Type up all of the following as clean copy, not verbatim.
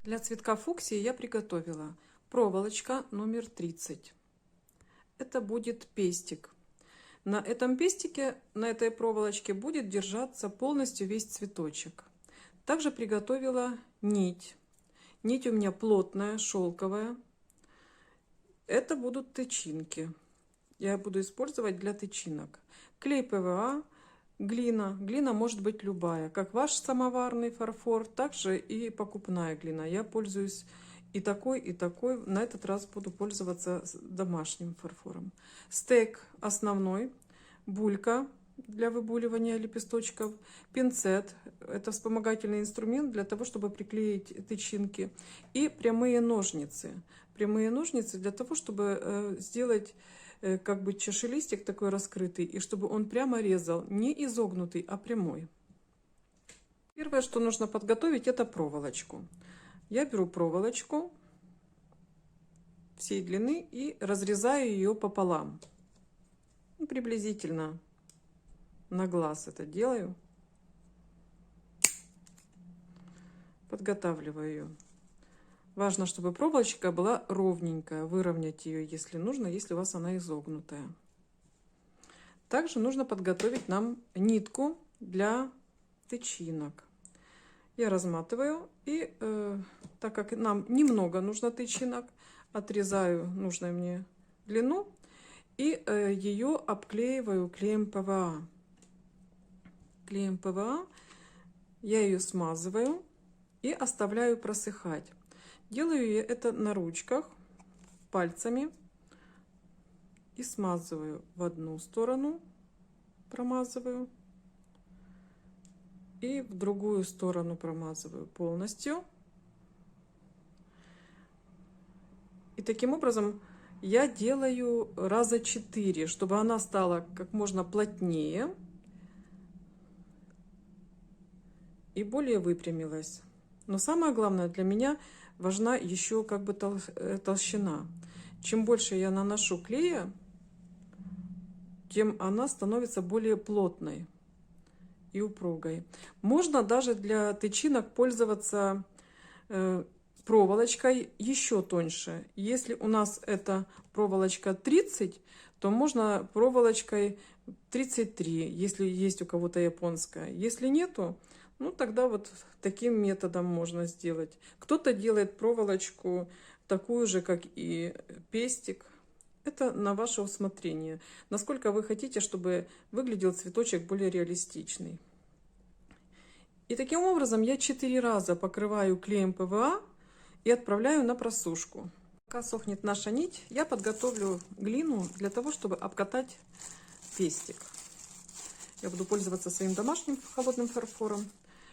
Для цветка фуксии я приготовила проволочка номер 30. Это будет пестик. На этом пестике, на этой проволочке будет держаться полностью весь цветочек. Также приготовила нить. Нить у меня плотная, шелковая. Это будут тычинки. Я буду использовать для тычинок. Клей ПВА, глина. Глина может быть любая, как ваш самоварный фарфор, так же и покупная глина. Я пользуюсь и такой, и такой. На этот раз буду пользоваться домашним фарфором. Стек основной, булька для выбуливания лепесточков, пинцет. Это вспомогательный инструмент для того, чтобы приклеить тычинки. И прямые ножницы. Прямые ножницы для того, чтобы сделать как бы чашелистик такой раскрытый, и чтобы он прямо резал, не изогнутый, а прямой. Первое, что нужно подготовить, это проволочку. Я беру проволочку всей длины и разрезаю ее пополам. Приблизительно на глаз это делаю. Подготавливаю ее. Важно, чтобы проволочка была ровненькая. Выровнять ее, если нужно, если у вас она изогнутая. Также нужно подготовить нам нитку для тычинок. Я разматываю и, так как нам немного нужно тычинок, отрезаю нужную мне длину и ее обклеиваю клеем ПВА. Клеем ПВА я ее смазываю и оставляю просыхать. Делаю я это на ручках, пальцами, и смазываю в одну сторону, промазываю, и в другую сторону промазываю полностью. И таким образом я делаю раза 4, чтобы она стала как можно плотнее и более выпрямилась. Но самое главное для меня важна еще как бы толщина. Чем больше я наношу клея, тем она становится более плотной и упругой. Можно даже для тычинок пользоваться проволочкой еще тоньше. Если у нас эта проволочка 30, то можно проволочкой 33, если есть у кого-то японская. Если нету, ну тогда вот таким методом можно сделать. Кто-то делает проволочку такую же, как и пестик. Это на ваше усмотрение. Насколько вы хотите, чтобы выглядел цветочек более реалистичный. И таким образом я 4 раза покрываю клеем ПВА и отправляю на просушку. Пока сохнет наша нить, я подготовлю глину для того, чтобы обкатать пестик. Я буду пользоваться своим домашним холодным фарфором.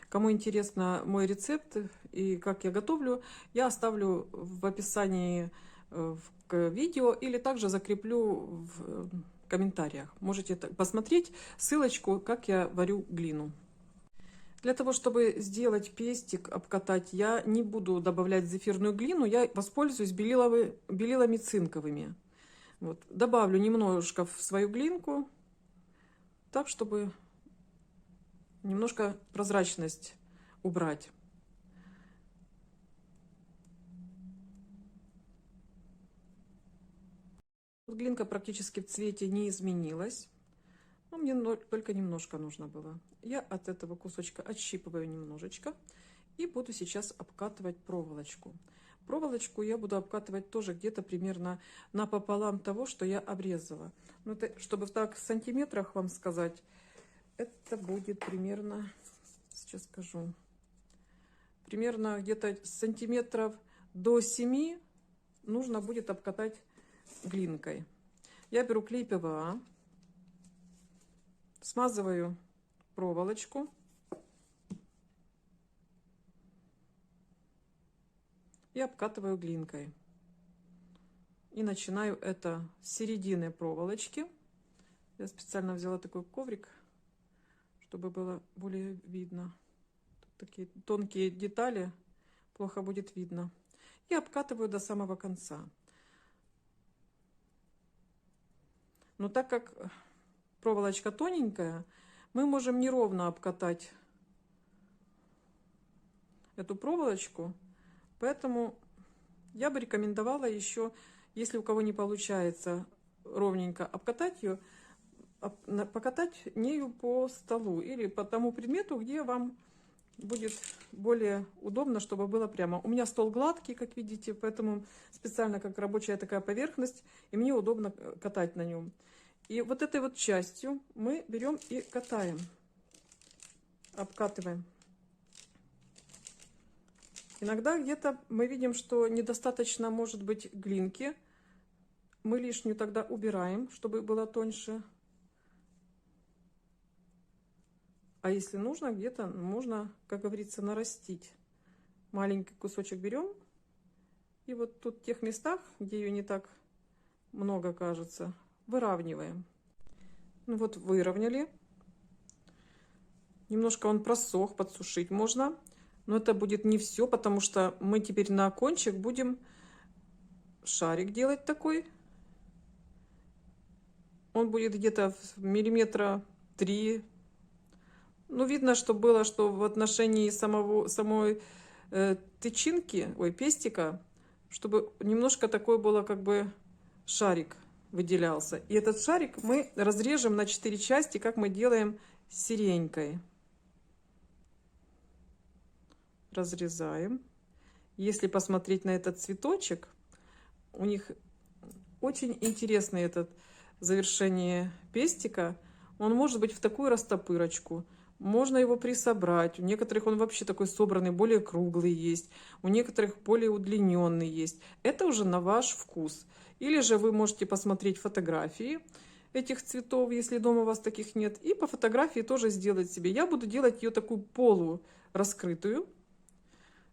Кому интересно мой рецепт и как я готовлю, я оставлю в описании к видео или также закреплю в комментариях. Можете посмотреть ссылочку, как я варю глину. Для того, чтобы сделать пестик, обкатать, я не буду добавлять зефирную глину, я воспользуюсь белилами цинковыми. Вот. Добавлю немножко в свою глинку, так, чтобы немножко прозрачность убрать. Глинка практически в цвете не изменилась. Но мне только немножко нужно было. Я от этого кусочка отщипываю немножечко и буду сейчас обкатывать проволочку. Проволочку я буду обкатывать тоже где-то примерно напополам того, что я обрезала. Ну, это, чтобы так в сантиметрах вам сказать, это будет примерно, сейчас скажу, примерно где-то сантиметров до 7 нужно будет обкатать глинкой. Я беру клей ПВА, смазываю проволочку и обкатываю глинкой. И начинаю это с середины проволочки. Я специально взяла такой коврик, чтобы было более видно. Тут такие тонкие детали, плохо будет видно. И обкатываю до самого конца. Но так как проволочка тоненькая, мы можем неровно обкатать эту проволочку, Поэтому я бы рекомендовала еще, если у кого не получается ровненько обкатать ее, покатать нею по столу или по тому предмету, где вам будет более удобно, чтобы было прямо. У меня стол гладкий, как видите, поэтому специально как рабочая такая поверхность, и мне удобно катать на нем. И вот этой вот частью мы берем и катаем, обкатываем. Иногда где-то мы видим, что недостаточно, может быть, глинки. Мы лишнюю тогда убираем, чтобы было тоньше. А если нужно, где-то можно, как говорится, нарастить. Маленький кусочек берем. И вот тут в тех местах, где ее не так много кажется, выравниваем. Ну вот выровняли. Немножко он просох, подсушить можно. Но это будет не все, потому что мы теперь на кончик будем шарик делать такой. Он будет где-то миллиметра 3. Ну, видно, что было, что в отношении самой тычинки, пестика, чтобы немножко такой было, как бы шарик выделялся. И этот шарик мы разрежем на 4 части, как мы делаем с сиренькой. Разрезаем. Если посмотреть на этот цветочек, у них очень интересный этот завершение пестика. Он может быть в такую растопырочку. Можно его присобрать. У некоторых он вообще такой собранный, более круглый есть. У некоторых более удлиненный есть. Это уже на ваш вкус. Или же вы можете посмотреть фотографии этих цветов, если дома у вас таких нет. И по фотографии тоже сделать себе. Я буду делать ее такую полураскрытую.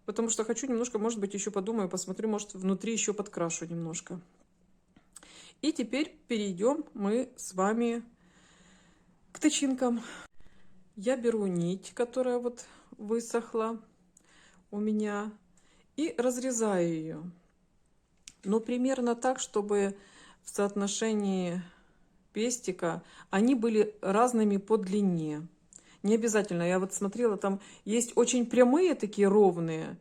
Потому что хочу немножко, может быть, еще подумаю, посмотрю, может, внутри еще подкрашу немножко. И теперь перейдем мы с вами к тычинкам. Я беру нить, которая вот высохла у меня, и разрезаю ее. Но примерно так, чтобы в соотношении пестика они были разными по длине. Не обязательно. Я вот смотрела, там есть очень прямые такие ровные,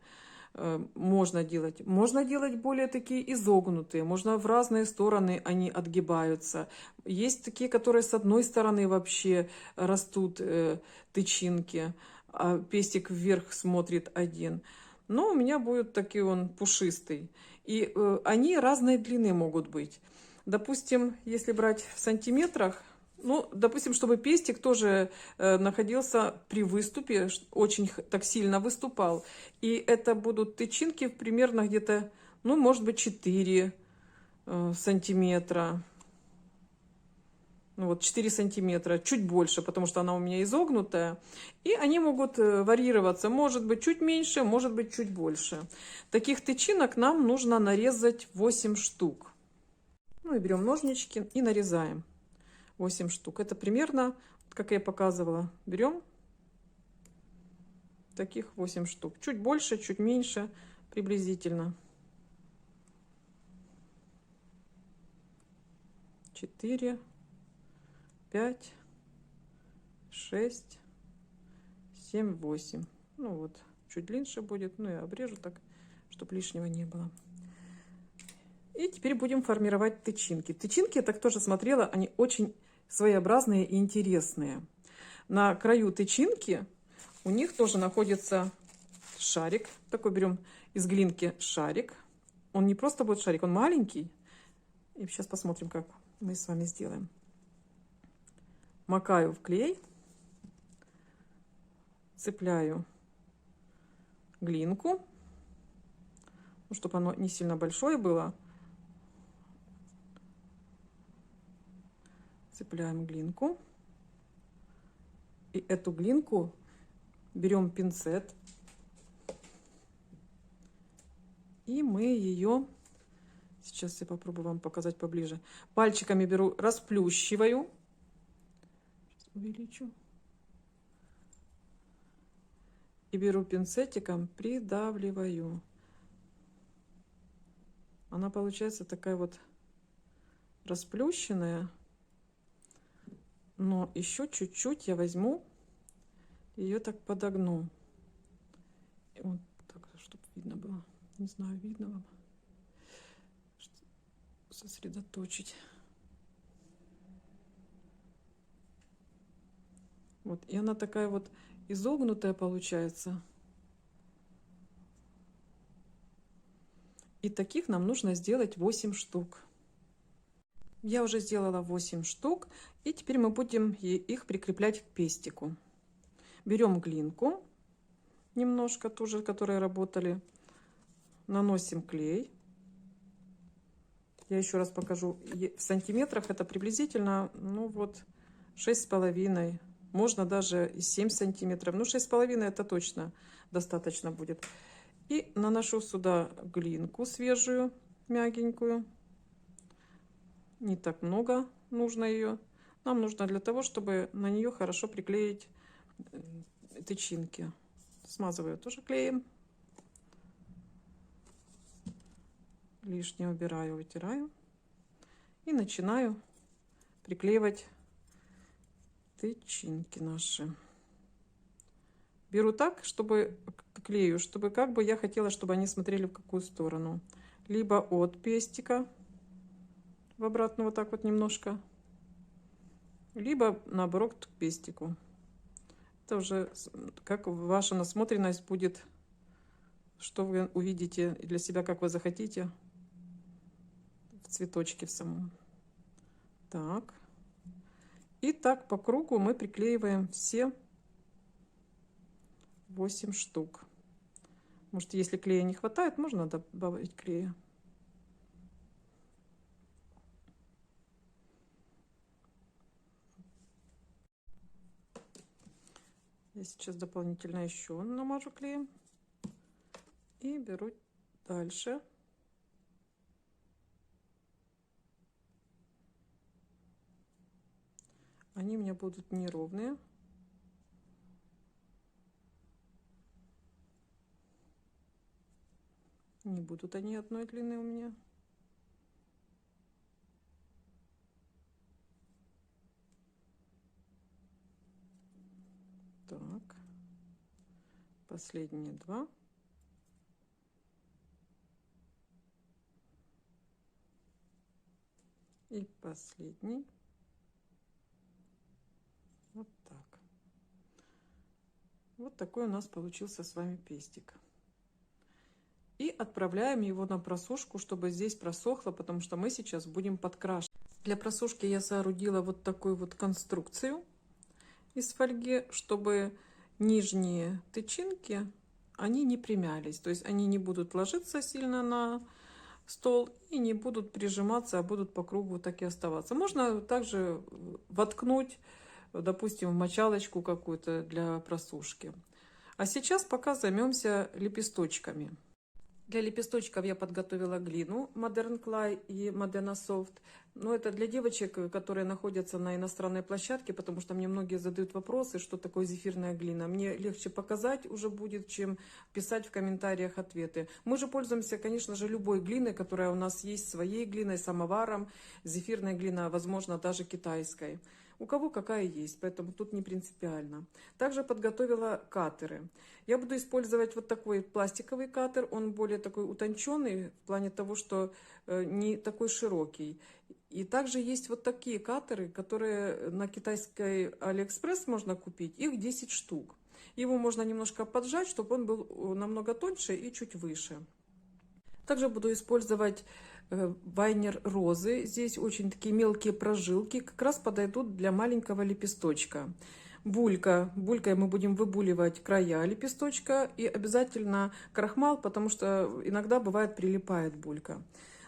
можно делать. Можно делать более такие изогнутые. Можно в разные стороны они отгибаются. Есть такие, которые с одной стороны вообще растут тычинки, а пестик вверх смотрит один. Но у меня будет такой он пушистый. И они разной длины могут быть. Допустим, если брать в сантиметрах, ну, допустим, чтобы пестик тоже находился при выступе, очень так сильно выступал. И это будут тычинки примерно где-то, ну, может быть, 4 сантиметра. Ну, вот 4 сантиметра, чуть больше, потому что она у меня изогнутая. И они могут варьироваться. Может быть, чуть меньше, может быть, чуть больше. Таких тычинок нам нужно нарезать 8 штук. Ну, и берем ножнички и нарезаем. 8 штук. Это примерно, как я показывала, берем таких 8 штук. Чуть больше, чуть меньше, приблизительно. 4, 5, 6, 7, 8. Ну вот, чуть длиннее будет. Ну, я обрежу так, чтобы лишнего не было. И теперь будем формировать тычинки. Тычинки, я так тоже смотрела, они очень своеобразные и интересные. На краю тычинки у них тоже находится шарик. Такой берем из глинки шарик. Он не просто будет шарик, он маленький. И сейчас посмотрим, как мы с вами сделаем. Макаю в клей. Цепляю глинку. Ну, чтобы оно не сильно большое было. Цепляем глинку. И эту глинку берем пинцет. И мы ее, сейчас я попробую вам показать поближе. Пальчиками беру, расплющиваю. Сейчас увеличу. И беру пинцетиком, придавливаю. Она получается такая вот расплющенная. Но еще чуть-чуть я возьму, ее так подогну. Вот так, чтобы видно было. Не знаю, видно вам. Сосредоточить. Вот, и она такая вот изогнутая получается. И таких нам нужно сделать 8 штук. Я уже сделала 8 штук, и теперь мы будем их прикреплять к пестику. Берем глинку, немножко тоже, которые работали, наносим клей. Я еще раз покажу, в сантиметрах это приблизительно, ну вот, 6,5, можно даже и 7 сантиметров, ну 6,5 это точно достаточно будет. И наношу сюда глинку свежую, мягенькую. Не так много нужно ее. Нам нужно для того, чтобы на нее хорошо приклеить тычинки. Смазываю тоже клеем. Лишнее убираю, вытираю. И начинаю приклеивать тычинки наши. Беру так, чтобы клею, чтобы как бы я хотела, чтобы они смотрели в какую сторону. Либо от пестика, в обратно вот так вот немножко, либо наоборот к пестику. Это уже как ваша насмотренность будет, что вы увидите для себя, как вы захотите в цветочке в самом. Так. И так по кругу мы приклеиваем все 8 штук. Может, если клея не хватает, можно добавить клея. Я сейчас дополнительно еще намажу клеем. И беру дальше. Они у меня будут неровные. Не будут они одной длины у меня. Так. Последние 2. И последний. Вот так. Вот такой у нас получился с вами пестик. И отправляем его на просушку, чтобы здесь просохло, потому что мы сейчас будем подкрашивать. Для просушки я соорудила вот такую вот конструкцию из фольги, чтобы нижние тычинки, они не примялись. То есть они не будут ложиться сильно на стол и не будут прижиматься, а будут по кругу так и оставаться. Можно также воткнуть, допустим, в мочалочку какую-то для просушки. А сейчас пока займемся лепесточками. Для лепесточков я подготовила глину Modern Clay и Modena Soft. Но это для девочек, которые находятся на иностранной площадке, потому что мне многие задают вопросы, что такое зефирная глина. Мне легче показать уже будет, чем писать в комментариях ответы. Мы же пользуемся, конечно же, любой глиной, которая у нас есть, своей глиной, самоваром. Зефирная глина, возможно, даже китайской. У кого какая есть, поэтому тут не принципиально. Также подготовила катеры. Я буду использовать вот такой пластиковый катер. Он более такой утонченный в плане того, что не такой широкий. И также есть вот такие катеры, которые на китайской Алиэкспресс можно купить. Их 10 штук. Его можно немножко поджать, чтобы он был намного тоньше и чуть выше. Также буду использовать вайнер розы. Здесь очень такие мелкие прожилки, как раз подойдут для маленького лепесточка. Булька. Булькой мы будем выбуливать края лепесточка и обязательно крахмал, потому что иногда бывает прилипает булька.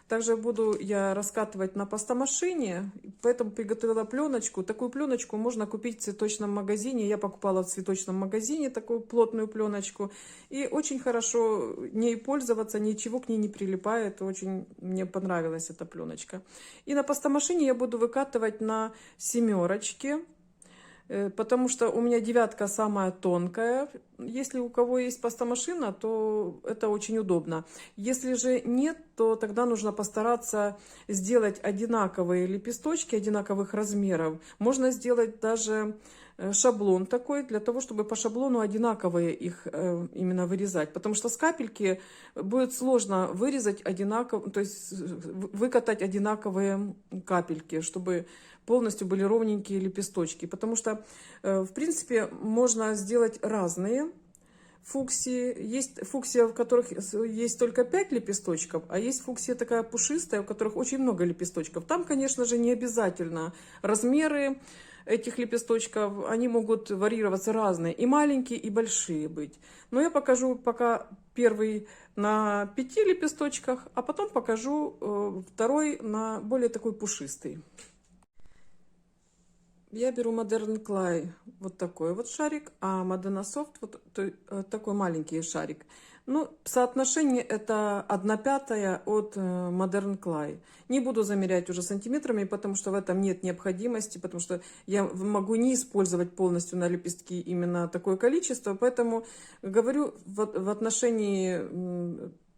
Также буду я раскатывать на пастомашине, поэтому приготовила пленочку. Такую пленочку можно купить в цветочном магазине. Я покупала в цветочном магазине такую плотную пленочку. И очень хорошо ней пользоваться, ничего к ней не прилипает. Очень мне понравилась эта пленочка. И на пастомашине я буду выкатывать на 7-очке. Потому что у меня 9 самая тонкая. Если у кого есть пастомашина, то это очень удобно. Если же нет, то тогда нужно постараться сделать одинаковые лепесточки, одинаковых размеров. Можно сделать даже шаблон такой, для того, чтобы по шаблону одинаковые их именно вырезать. Потому что с капельки будет сложно вырезать одинаково, то есть выкатать одинаковые капельки, чтобы полностью были ровненькие лепесточки. Потому что, в принципе, можно сделать разные фуксии. Есть фуксия, в которых есть только 5 лепесточков, а есть фуксия такая пушистая, у которых очень много лепесточков. Там, конечно же, не обязательно размеры этих лепесточков, они могут варьироваться разные, и маленькие, и большие быть. Но я покажу пока первый на 5 лепесточках, а потом покажу второй на более такой пушистый. Я беру Modern Clay, вот такой вот шарик, а Modena Soft вот такой маленький шарик. Ну, соотношение это 1/5 от Modern Clay. Не буду замерять уже сантиметрами, потому что в этом нет необходимости, потому что я могу не использовать полностью на лепестки именно такое количество, поэтому говорю в отношении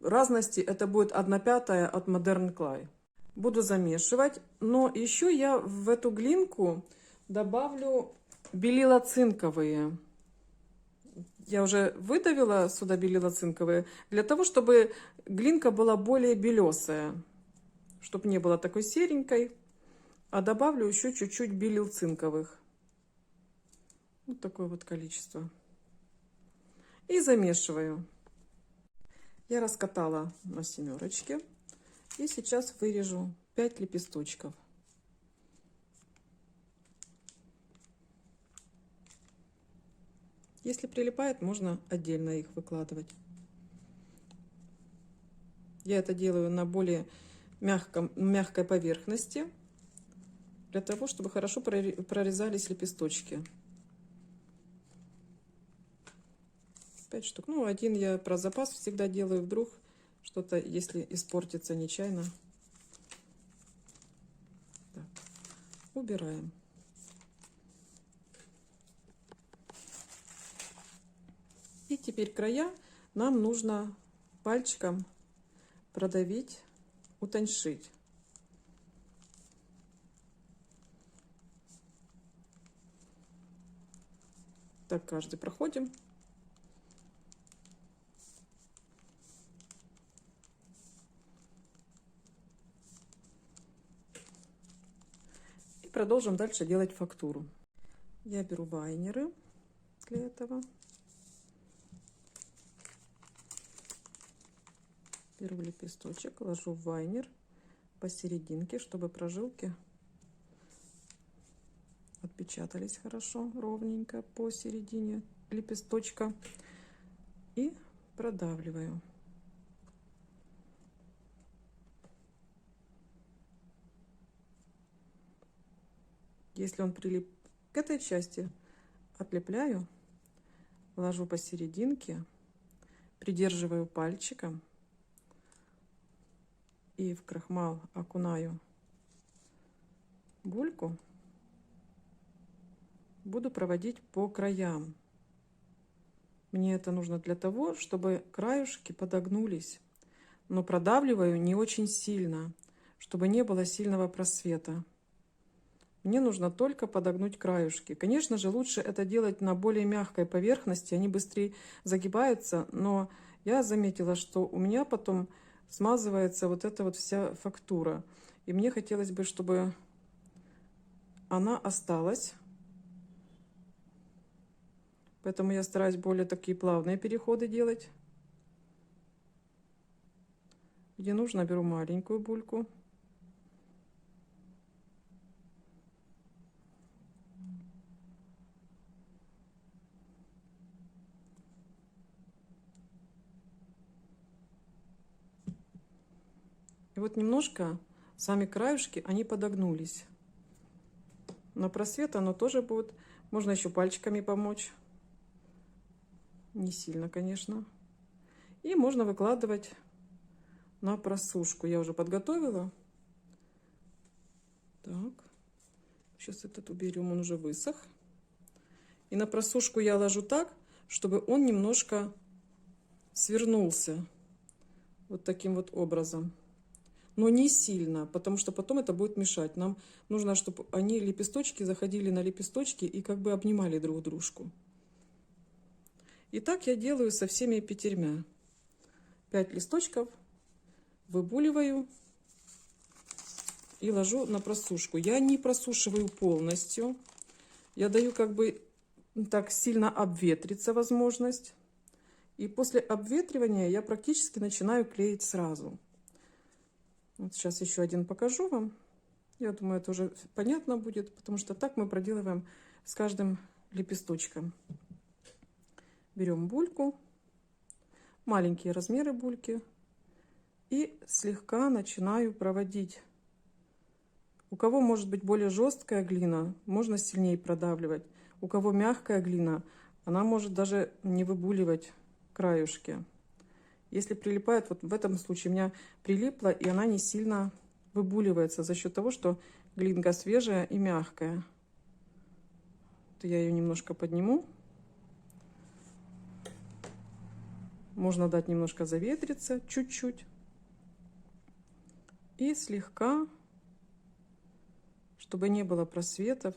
разности это будет 1/5 от Modern Clay. Буду замешивать, но еще я в эту глинку добавлю белила цинковые. Я уже выдавила сюда белила цинковые, для того, чтобы глинка была более белесая, чтобы не была такой серенькой. А добавлю еще чуть-чуть белил цинковых. Вот такое вот количество. И замешиваю. Я раскатала на семерочке. И сейчас вырежу 5 лепесточков. Если прилипает, можно отдельно их выкладывать. Я это делаю на более мягкой поверхности, для того, чтобы хорошо прорезались лепесточки. 5 штук. Ну, один я про запас всегда делаю, вдруг что-то, если испортится нечаянно. Так. Убираем. И теперь края нам нужно пальчиком продавить, утоньшить. Так каждый проходим. И продолжим дальше делать фактуру. Я беру вайнеры для этого. Первый лепесточек ложу в вайнер посерединке, чтобы прожилки отпечатались хорошо, ровненько посередине лепесточка. И продавливаю. Если он прилип к этой части, отлепляю, ложу посерединке, придерживаю пальчиком и в крахмал окунаю бульку. Буду проводить по краям. Мне это нужно для того, чтобы краюшки подогнулись, но продавливаю не очень сильно, чтобы не было сильного просвета. Мне нужно только подогнуть краюшки. Конечно же, лучше это делать на более мягкой поверхности, они быстрее загибаются, но я заметила, что у меня потом смазывается вот эта вот вся фактура. И мне хотелось бы, чтобы она осталась. Поэтому я стараюсь более такие плавные переходы делать. Где нужно, беру маленькую бульку. И вот немножко сами краюшки, они подогнулись. На просвет оно тоже будет. Можно еще пальчиками помочь. Не сильно, конечно. И можно выкладывать на просушку. Я уже подготовила. Так. Сейчас этот уберем, он уже высох. И на просушку я ложу так, чтобы он немножко свернулся. Вот таким вот образом. но не сильно, потому что потом это будет мешать. Нам нужно, чтобы они лепесточки заходили на лепесточки и как бы обнимали друг дружку. И так я делаю со всеми 5. 5 листочков выбуливаю и ложу на просушку. Я не просушиваю полностью. Я даю как бы так сильно обветриться возможность. И после обветривания я практически начинаю клеить сразу. Вот сейчас еще один покажу вам. Я думаю, это уже понятно будет, потому что так мы проделываем с каждым лепесточком. Берем бульку, маленькие размеры бульки, и слегка начинаю проводить. У кого может быть более жесткая глина, можно сильнее продавливать. У кого мягкая глина, она может даже не выбуливать краюшки. Если прилипает, вот в этом случае у меня прилипла, и она не сильно выбуливается за счет того, что глинка свежая и мягкая. То я ее немножко подниму. Можно дать немножко заветриться, чуть-чуть. И слегка, чтобы не было просветов,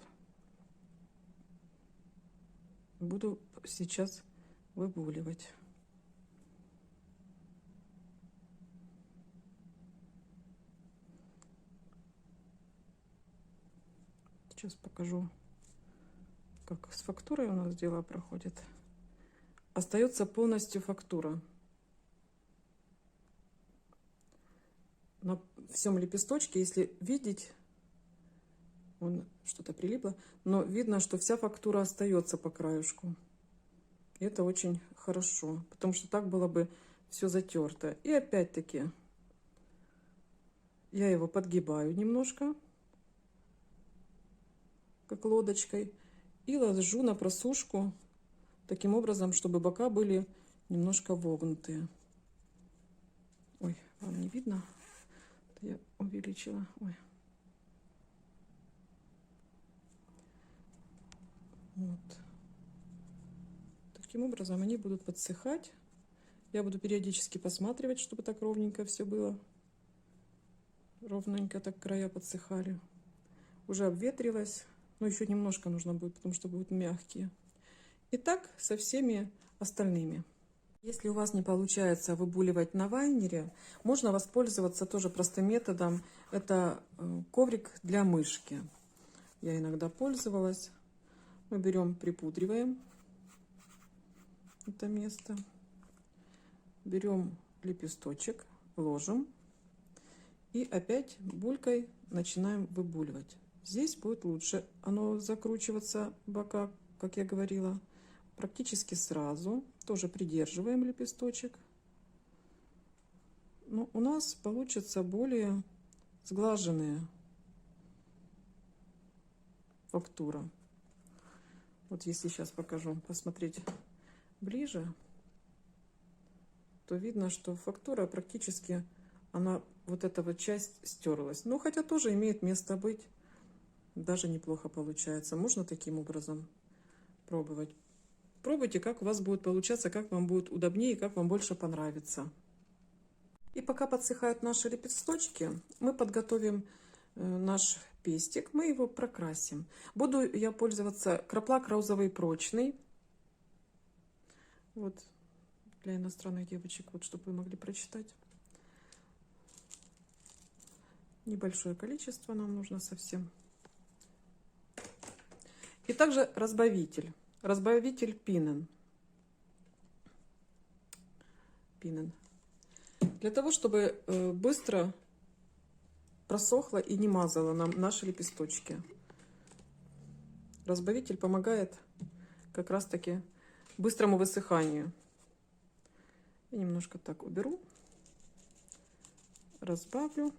буду сейчас выбуливать. Сейчас покажу, как с фактурой у нас дело проходит. Остается полностью фактура. На всем лепесточке, если видеть, он что-то прилипло, но видно, что вся фактура остается по краюшку. И это очень хорошо, потому что так было бы все затерто. И опять-таки я его подгибаю немножко, как лодочкой, и ложу на просушку таким образом, чтобы бока были немножко вогнутые. Ой, вам не видно? Я увеличила. Ой. Вот. Таким образом они будут подсыхать. Я буду периодически посматривать, чтобы так ровненько все было. Ровненько так края подсыхали. Уже обветрилось. Но еще немножко нужно будет, потому что будут мягкие. И так со всеми остальными. Если у вас не получается выбуливать на вайнере, можно воспользоваться тоже простым методом. Это коврик для мышки. Я иногда пользовалась. Мы берем, припудриваем это место. Берем лепесточек, ложим. И опять булькой начинаем выбуливать. Здесь будет лучше оно закручиваться, бока, как я говорила, практически сразу. Тоже придерживаем лепесточек. Но у нас получится более сглаженная фактура. Вот если сейчас покажу, посмотреть ближе, то видно, что фактура практически, она, вот эта вот часть стерлась. Ну, хотя тоже имеет место быть. Даже неплохо получается. Можно таким образом пробовать. Пробуйте, как у вас будет получаться, как вам будет удобнее, как вам больше понравится. И пока подсыхают наши лепесточки, мы подготовим наш пестик. Мы его прокрасим. Буду я пользоваться Краплак розовый прочный. Вот для иностранных девочек, вот чтобы вы могли прочитать. Небольшое количество нам нужно совсем. И также разбавитель. Разбавитель Пинен. Для того, чтобы быстро просохло и не мазало нам наши лепесточки. Разбавитель помогает как раз таки быстрому высыханию. Я немножко так уберу. Разбавлю.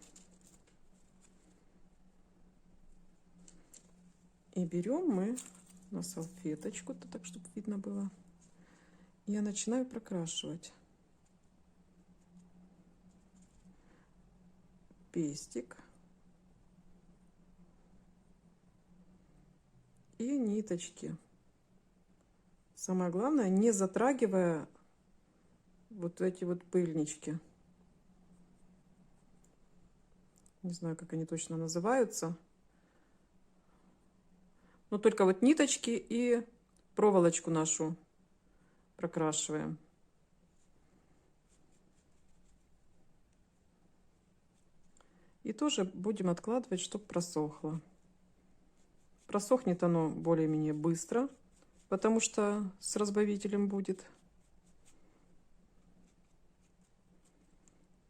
И берем мы на салфеточку, так, чтобы видно было. Я начинаю прокрашивать пестик и ниточки. Самое главное, не затрагивая вот эти вот пыльнички. Не знаю, как они точно называются. Но только вот ниточки и проволочку нашу прокрашиваем. И тоже будем откладывать, чтобы просохло. Просохнет оно более-менее быстро, потому что с разбавителем будет.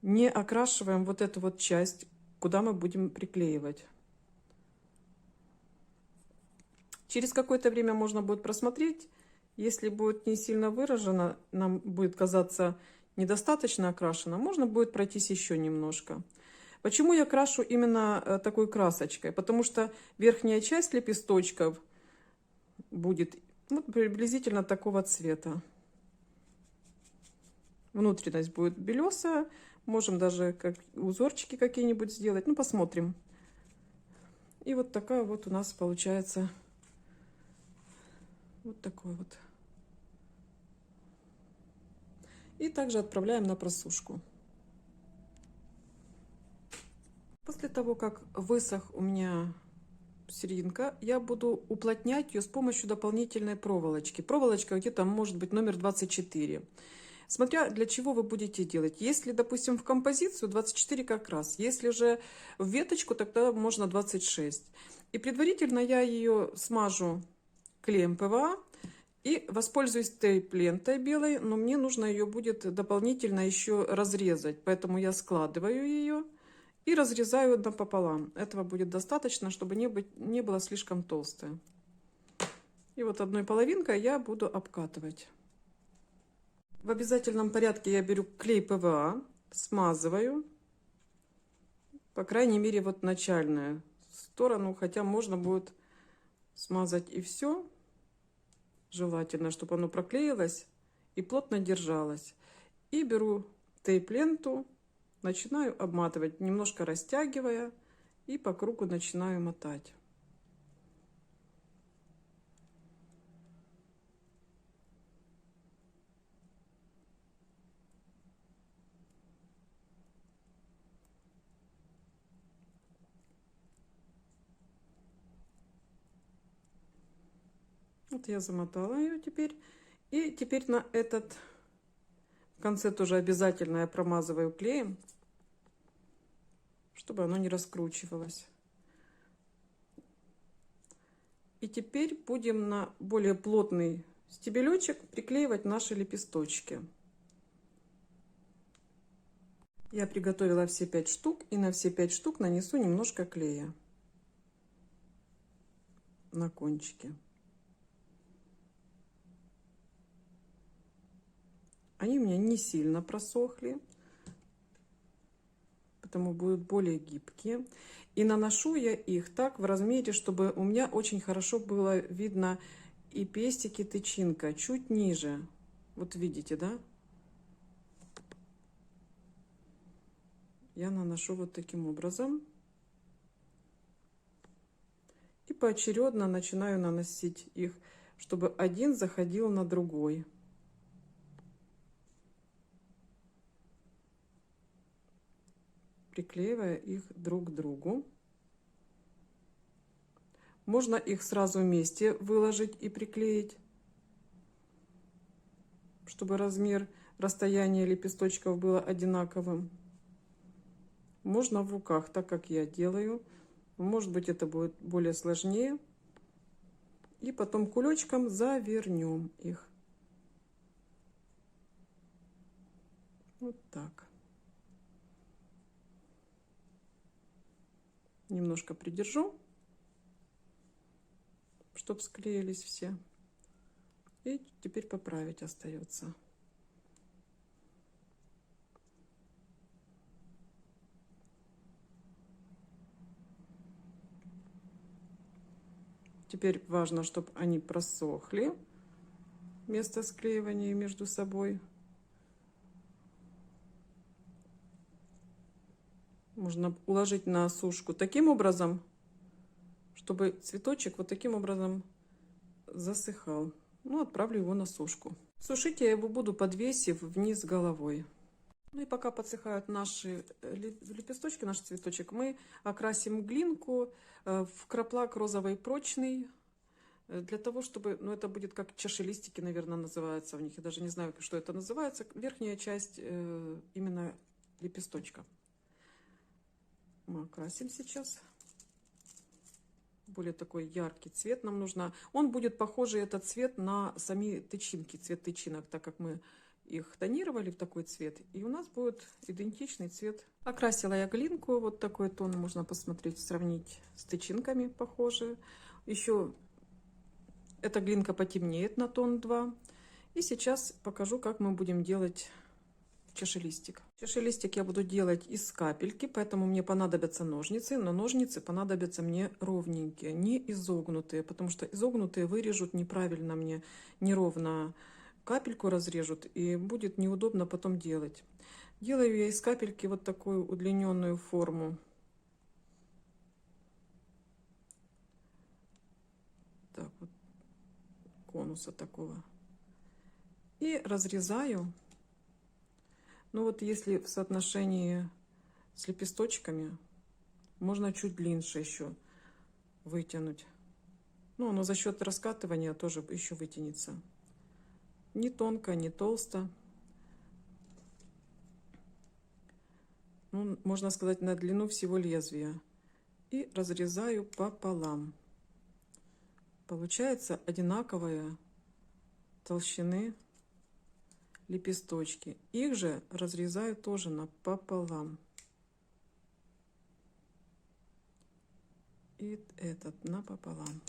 Не окрашиваем вот эту вот часть, куда мы будем приклеивать. Через какое-то время можно будет просмотреть. Если будет не сильно выражено, нам будет казаться недостаточно окрашено, можно будет пройтись еще немножко. Почему я крашу именно такой красочкой? Потому что верхняя часть лепесточков будет вот приблизительно такого цвета. Внутренность будет белесая. Можем даже как узорчики какие-нибудь сделать. Ну, посмотрим. И вот такая вот у нас получается. Вот такой вот. И также отправляем на просушку. После того, как высох у меня серединка, я буду уплотнять ее с помощью дополнительной проволочки. Проволочка где-то может быть номер 24. Смотря для чего вы будете делать. Если, допустим, в композицию 24 как раз. Если же в веточку, тогда можно 26. И предварительно я ее смажу клеем ПВА и воспользуюсь тейп-лентой белой. Но мне нужно ее будет дополнительно еще разрезать. Поэтому я складываю ее и разрезаю напополам. Этого будет достаточно, чтобы не было слишком толстое. И вот одной половинкой я буду обкатывать. В обязательном порядке я беру клей ПВА, смазываю. По крайней мере, вот начальную сторону. Хотя можно будет смазать и все. Желательно, чтобы оно проклеилось и плотно держалось. И беру тейп-ленту. Начинаю обматывать, немножко растягивая, и по кругу начинаю мотать. Вот я замотала ее теперь. И теперь на этот в конце тоже обязательно я промазываю клеем, чтобы оно не раскручивалось. И теперь будем на более плотный стебелечек приклеивать наши лепесточки. Я приготовила все 5 штук, и на все 5 штук нанесу немножко клея на кончики. Они у меня не сильно просохли, потому будут более гибкие. И наношу я их так в размере, чтобы у меня очень хорошо было видно и пестики, тычинка, чуть ниже. Вот видите, да? Я наношу вот таким образом. И поочередно начинаю наносить их, чтобы один заходил на другой. Приклеивая их друг к другу. Можно их сразу вместе выложить и приклеить, чтобы размер, расстояние лепесточков было одинаковым. Можно в руках, так как я делаю. Может быть, это будет более сложнее. И потом кулечком завернем их. Вот так. Немножко придержу, чтобы склеились все. И теперь поправить остается. Теперь важно, чтобы они просохли вместо склеивания между собой. Можно уложить на сушку таким образом, чтобы цветочек вот таким образом засыхал. Ну, отправлю его на сушку. Сушить я его буду, подвесив вниз головой. Ну и пока подсыхают наши лепесточки, наш цветочек, мы окрасим глинку в краплак розовый прочный, для того, чтобы, ну это будет как чашелистики, наверное, называется у них. Я даже не знаю, что это называется. Верхняя часть именно лепесточка. Мы окрасим сейчас. Более такой яркий цвет нам нужно. Он будет похожий, этот цвет, на сами тычинки, цвет тычинок, так как мы их тонировали в такой цвет. И у нас будет идентичный цвет. Окрасила я глинку. Вот такой тон можно посмотреть, сравнить с тычинками похожие. Еще эта глинка потемнеет на тон 2. И сейчас покажу, как мы будем делать чашелистик. Чашелистик я буду делать из капельки, поэтому мне понадобятся ножницы, но ножницы понадобятся мне ровненькие, не изогнутые, потому что изогнутые вырежут неправильно мне, неровно капельку разрежут, и будет неудобно потом делать. Делаю я из капельки вот такую удлиненную форму. Так вот, конуса такого. И разрезаю. Ну вот если в соотношении с лепесточками, можно чуть длиннее еще вытянуть. Ну, но за счет раскатывания тоже еще вытянется. Не тонко, не толсто. Ну, можно сказать, на длину всего лезвия. И разрезаю пополам. Получается одинаковые толщины лепесточки. Их же разрезаю тоже напополам. И этот напополам.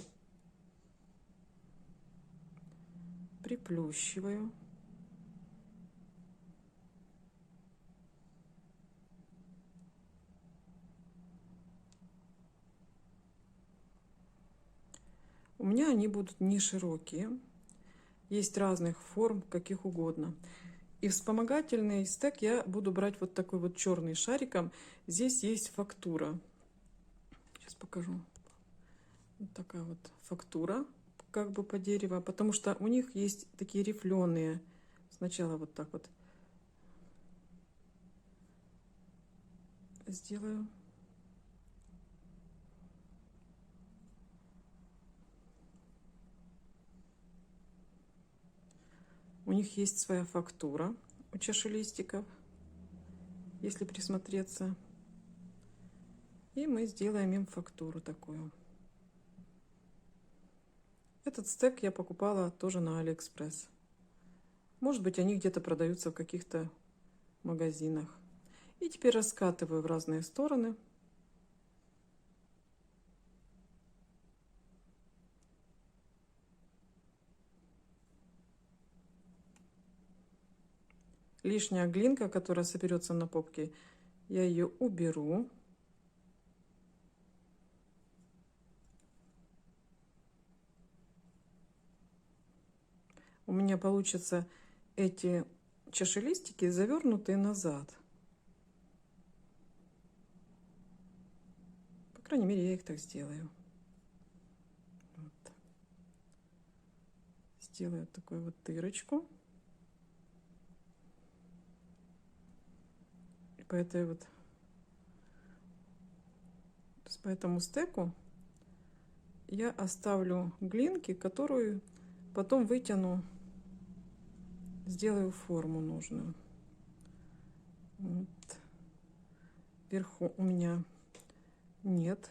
Приплющиваю. У меня они будут не широкие. Есть разных форм, каких угодно. И вспомогательный стек я буду брать вот такой вот черный шариком. Здесь есть фактура. Сейчас покажу. Вот такая вот фактура, как бы по дереву. Потому что у них есть такие рифленые. Сначала вот так вот сделаю. У них есть своя фактура у чашелистиков, если присмотреться. И мы сделаем им фактуру такую. Этот стек я покупала тоже на Алиэкспресс. Может быть, они где-то продаются в каких-то магазинах. И теперь раскатываю в разные стороны. Лишняя глинка, которая соберется на попке, я ее уберу. У меня получатся эти чашелистики завернутые назад. По крайней мере, я их так сделаю. Вот. Сделаю такую вот дырочку. И по этой вот, по этому стеку я оставлю глинки, которую потом вытяну, сделаю форму нужную. Вот. Вверху у меня нет.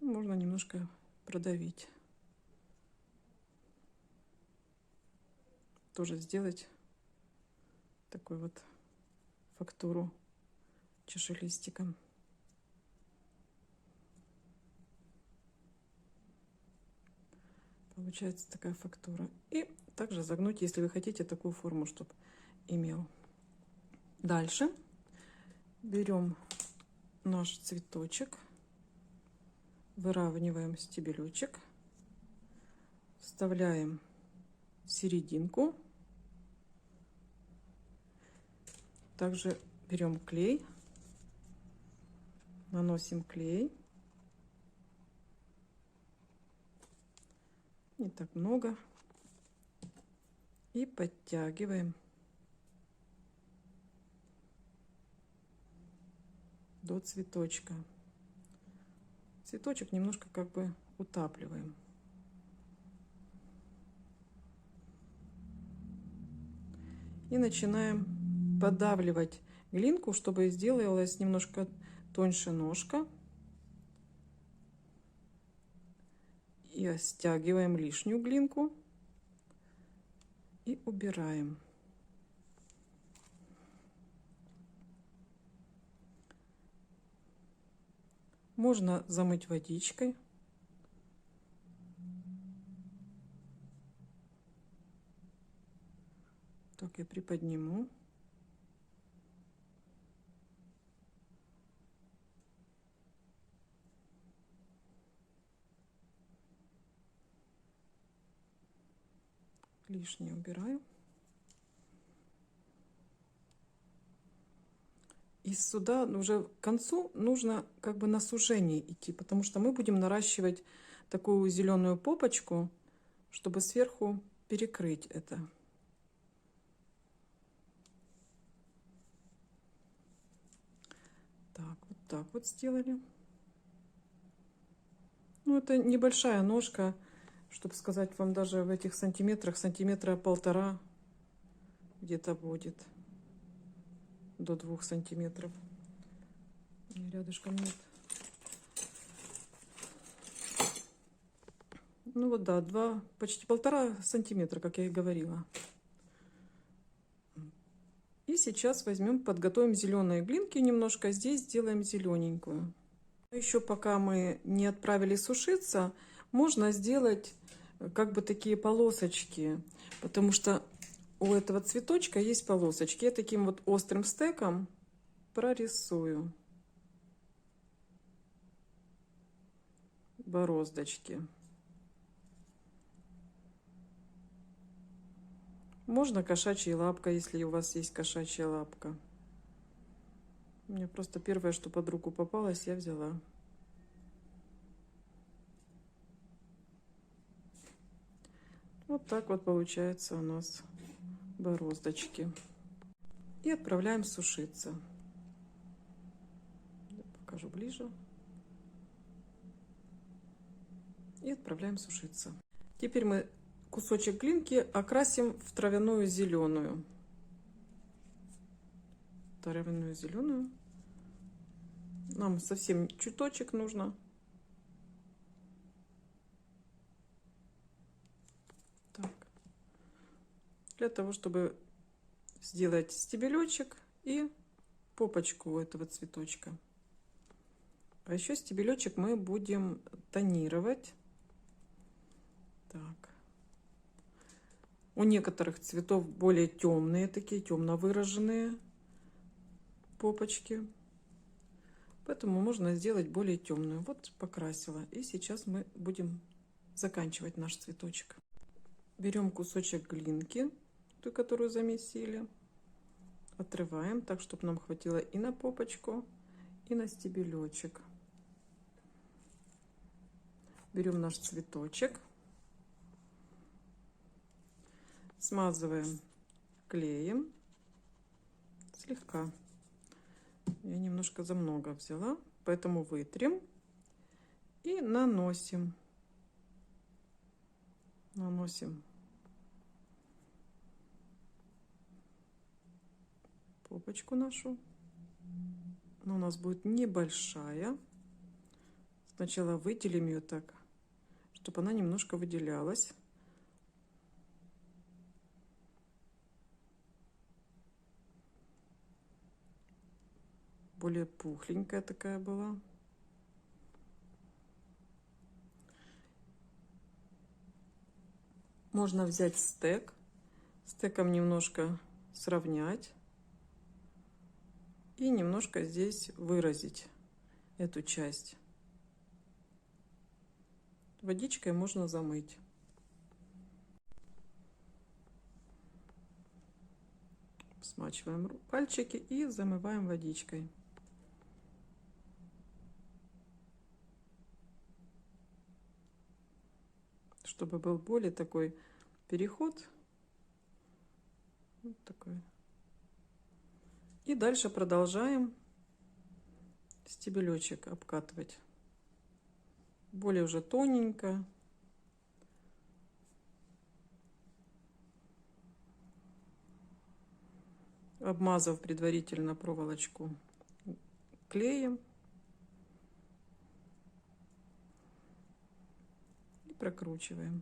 Можно немножко продавить. Тоже сделать такую вот фактуру чашелистиком. Получается такая фактура. И также загнуть, если вы хотите такую форму, чтобы имел. Дальше берем наш цветочек, выравниваем стебелечек, вставляем в серединку. Также берем клей, наносим клей. Не так много. И подтягиваем. до цветочка. Цветочек немножко как бы утапливаем. И начинаем поддавливать глинку, чтобы сделалась немножко тоньше ножка. И стягиваем лишнюю глинку и убираем. Можно замыть водичкой. Так, я приподниму. Лишнее убираю. И сюда уже к концу нужно как бы на сужение идти, потому что мы будем наращивать такую зеленую попочку, чтобы сверху перекрыть это. Так вот сделали. Ну, это небольшая ножка, чтобы сказать вам, даже в этих сантиметрах, сантиметра 1,5 где-то будет. До 2 сантиметров. Рядышком нет. Ну вот да, почти 1,5 сантиметра, как я и говорила. И сейчас возьмем, подготовим зеленые глинки немножко. Здесь сделаем зелененькую. Еще пока мы не отправили сушиться, можно сделать как бы такие полосочки, потому что у этого цветочка есть полосочки. Я таким вот острым стеком прорисую бороздочки. Можно кошачьей лапкой, если у вас есть кошачья лапка. У меня просто первое, что под руку попалось, я взяла. Вот так вот получается у нас бороздочки. И отправляем сушиться. Покажу ближе. И отправляем сушиться. Теперь мы кусочек глинки окрасим в травяную зеленую. Травяную зеленую. Нам совсем чуточек нужно. Так. Для того, чтобы сделать стебелечек и попочку у этого цветочка. А еще стебелечек мы будем тонировать. Так. У некоторых цветов более темные, такие темно выраженные попочки. Поэтому можно сделать более темную. Вот покрасила. И сейчас мы будем заканчивать наш цветочек. Берем кусочек глинки, ту, которую замесили. Отрываем так, чтобы нам хватило и на попочку, и на стебелечек. Берем наш цветочек. Смазываем клеем слегка. Я немножко за много взяла, поэтому вытрем и наносим. Наносим попочку нашу. Она у нас будет небольшая. Сначала выделим ее так, чтобы она немножко выделялась. Более пухленькая такая была. Можно взять стек, стеком немножко сравнять и немножко здесь выразить эту часть. Водичкой можно замыть. Смачиваем пальчики и замываем водичкой. Чтобы был более такой переход. Вот такой. И дальше продолжаем стебелечек обкатывать. Более уже тоненько. Обмазав предварительно проволочку клеем. И прокручиваем.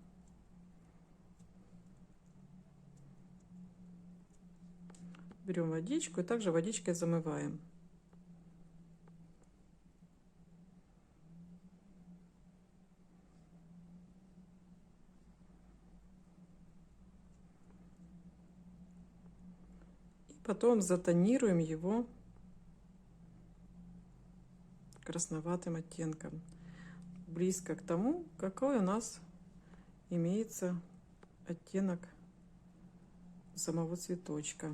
Берем водичку и также водичкой замываем. И потом затонируем его красноватым оттенком, близко к тому, какой у нас имеется оттенок самого цветочка.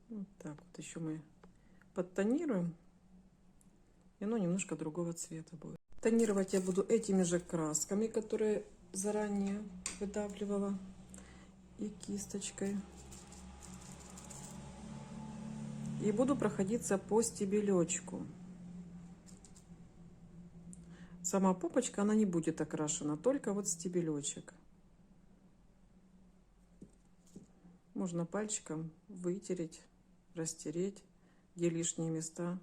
Вот так вот еще мы подтонируем, и оно немножко другого цвета будет. Тонировать я буду этими же красками, которые заранее выдавливала, и кисточкой. И буду проходиться по стебелечку. Сама попочка, она не будет окрашена, только вот стебелечек. Можно пальчиком вытереть, растереть, где лишние места.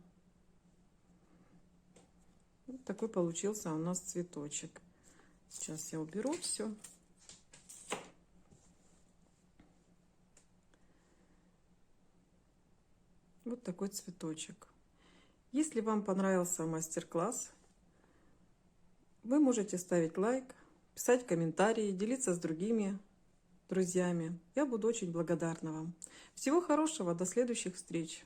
Вот такой получился у нас цветочек. Сейчас я уберу все. Вот такой цветочек. Если вам понравился мастер-класс, вы можете ставить лайк, писать комментарии, делиться с другими друзьями. Я буду очень благодарна вам. Всего хорошего, до следующих встреч!